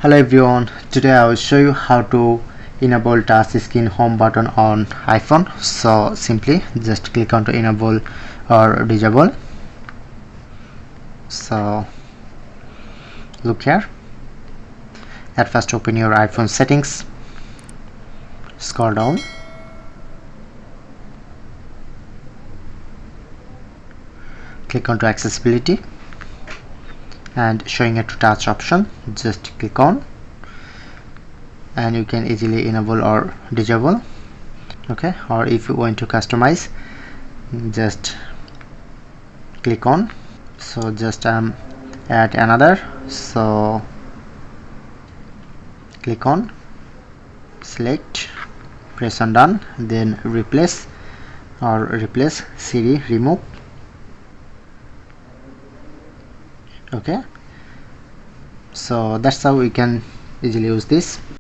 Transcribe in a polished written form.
Hello everyone, today I will show you how to enable touch screen home button on iPhone. So simply just click on to enable or disable. So look here. At first open your iPhone settings, scroll down, click on to accessibility and showing it to touch option, just click on and you can easily enable or disable. Okay, or if you want to customize, just click on. So just add another, so click on, select, press on done, then replace Siri remove. Okay, so that's how we can easily use this.